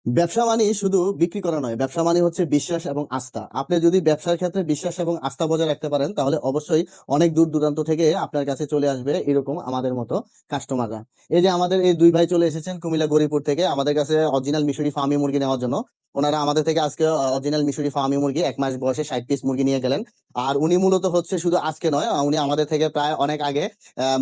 ব্যবসা মানে শুধু বিক্রি করা নয়, ব্যবসা মানে হচ্ছে বিশ্বাস এবং আস্থা। আপনি যদি ব্যবসার ক্ষেত্রে বিশ্বাস এবং আস্থা বজায় রাখতে পারেন, তাহলে অবশ্যই অনেক দূর দূরান্ত থেকে আপনার কাছে চলে আসবে এরকম আমাদের মতো কাস্টমাররা। এই যে আমাদের এই দুই ভাই চলে এসেছেন কুমিল্লা গরিপুর থেকে আমাদের কাছে অরিজিনাল মিশরি ফার্মি মুরগি নেওয়ার জন্য। ওনারা আমাদের থেকে আজকে অরিজিনাল মিশরি ফার্মি মুরগি 1 মাস বয়সে 60 পিস মুরগি নিয়ে গেলেন। আর উনি মূলত হচ্ছে শুধু আজকে নয়, উনি আমাদের থেকে প্রায় অনেক আগে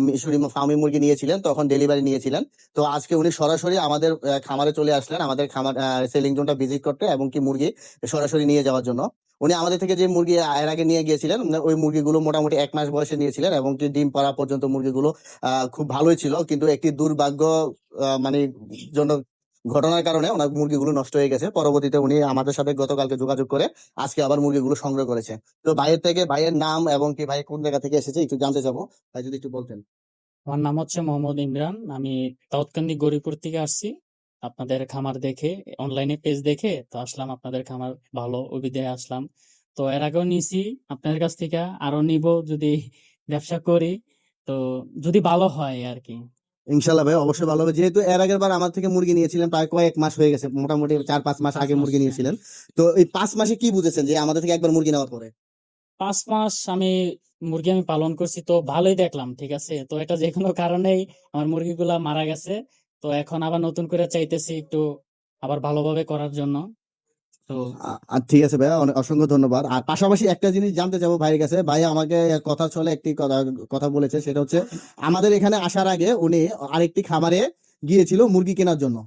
মিশরি ফার্মি মুরগি নিয়েছিলেন, তখন ডেলিভারি নিয়েছিলেন। তো আজকে উনি সরাসরি আমাদের খামারে চলে আসলেন, আমাদের খামার সেলিং জোনটা ভিজিট করতে এবং কি মুরগি সরাসরি নিয়ে যাওয়ার জন্য। উনি আমাদের থেকে যে মুরগি এর আগে নিয়ে গিয়েছিলেন, ওই মুরগিগুলো মোটামুটি 1 মাস বয়সে নিয়েছিলেন এবং কি ডিম পাড়া পর্যন্ত মুরগিগুলো খুব ভালোই ছিল, কিন্তু একটি দুর্ভাগ্য মানে জন্য ঘটনার কারণে ওনার মুরগিগুলো নষ্ট হয়ে গেছে। পরবর্তীতে উনি আমাদের সাথে গতকালকে যোগাযোগ করে আজকে আবার মুরগিগুলো সংগ্রহ করেছে। তো ভাইয়ের থেকে, ভাইয়ের নাম এবং কি ভাই কোন জায়গা থেকে এসেছে একটু জানতে চাবো, ভাই যদি একটু বলতেন। আমার নাম হচ্ছে মোহাম্মদ ইমরান। আমি দাউদকান্দি গরিপুর থেকে আসছি। আপনাদের খামার দেখে, অনলাইনে পেজ দেখে তো আসলাম আপনাদের খামার, ভালো অভিজ্ঞতায় আসলাম। তো এর আগেও নিছি আপনাদের কাছ থেকে, আরো নিব যদি ব্যবসা করি, তো যদি ভালো হয় আর কি। ইনশাল্লাহ ভাই, অবশ্যই ভালো হবে। যেহেতু এর আগের বার আমার থেকে মুরগি নিয়েছিলেন, প্রায় কয়েক মাস হয়ে গেছে, মোটামুটি 4-5 মাস পাঁচ আগে মাস মুরগি হ্যাঁ। নিয়েছিলেন। তো এই 5 মাসে কি বুঝেছেন যে আমাদের থেকে একবার মুরগি নেওয়ার পরে? 5 মাস মুরগি আমি পালন করছি, তো ভালোই দেখলাম। ঠিক আছে, তো এটা যে কোনো কারণেই আমার মুরগিগুলা মারা গেছে। তো এখন আবার নতুন করে চাইতেছি একটু আবার ভালোভাবে করার জন্য। তো আর ঠিক আছে ভাইয়া, অনেক অসংখ্য ধন্যবাদ। আর পাশাপাশি একটা জিনিস জানতে চাবো ভাইয়ের কাছে। ভাই আমাকে কথা চলে একটি কথা কথা বলেছে, সেটা হচ্ছে আমাদের এখানে আসার আগে উনি আরেকটি খামারে গিয়েছিল মুরগি কেনার জন্য।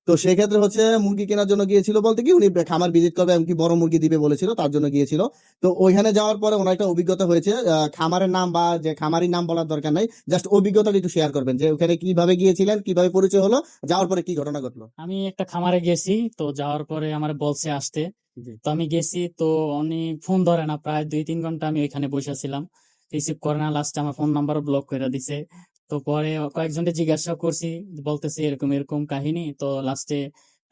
তো সেক্ষেত্রে হচ্ছে মুরগি কেনার জন্য গিয়েছিল বলতে কি, উনি খামার ভিজিট করবে এমনকি বড় মুরগি দিবে বলেছিল, তার জন্য গিয়েছিল। তো ওইখানে যাওয়ার পরে ওনার একটা অভিজ্ঞতা হয়েছে। খামারের নাম বা যে খামারির নাম বলার দরকার নাই, জাস্ট অভিজ্ঞতাটা একটু শেয়ার করবেন যে ওখানে কিভাবে গিয়েছিলেন, কিভাবে পরিচয় হলো, যাওয়ার পরে কি ঘটনা ঘটলো। আমি একটা খামারে গেছি, তো যাওয়ার পরে আমার বলছে আসতে। জি। তো আমি গেছি, তো উনি ফোন ধরে না, প্রায় 2-3 ঘন্টা আমি ওইখানে বসেছিলাম। রিসিভ করে না, লাস্টে আমার ফোন নাম্বারও ব্লক করে দিছে। তো পরে কয়েকজনকে জিজ্ঞাসা করছি, বলতেছে এরকম এরকম কাহিনী। তো লাস্টে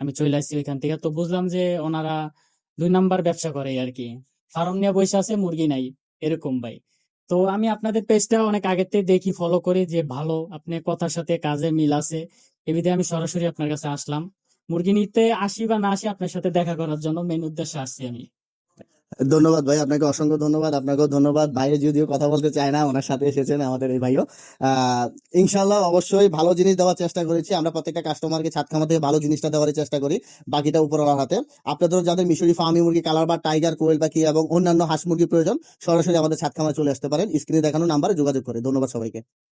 আমি চলে আসছি ওইখান থেকে। তো বুঝলাম যে ওনারা 2 নাম্বার ব্যবসা করে আর কি। ফার্ম নিয়ে বসে আছে, মুরগি নাই, এরকম ভাই। তো আমি আপনাদের পেজটা অনেক আগে থেকে দেখি, ফলো করি, যে ভালো আপনি কথার সাথে কাজে মিল আছে। এমনিতে আমি সরাসরি আপনার কাছে আসলাম মুরগি নিতে। আসি বা না আসি, আপনার সাথে দেখা করার জন্য মেন উদ্দেশ্যে আসছি আমি। ধন্যবাদ ভাই, আপনাকে অসংখ্য ধন্যবাদ। আপনাকেও ধন্যবাদ। ভাইও যদিও কথা বলতে চায় না, ওনার সাথে এসেছেন আমাদের এই ভাইও। আহ ইনশাল্লাহ অবশ্যই ভালো জিনিস দেওয়ার চেষ্টা করেছি আমরা। প্রত্যেকটা কাস্টমারকে ছাদ খামার থেকে ভালো জিনিসটা দেওয়ার চেষ্টা করি, বাকিটা উপরওয়ালার হাতে। আপনাদের যাদের মিশরি ফার্মি মুরগি, কালার বা টাইগার, কোয়েল পাখি এবং অন্যান্য হাঁস মুরগির প্রয়োজন, সরাসরি আমাদের ছাদ খামারে চলে আসতে পারেন, স্ক্রিনে দেখানো নাম্বারে যোগাযোগ করে। ধন্যবাদ সবাইকে।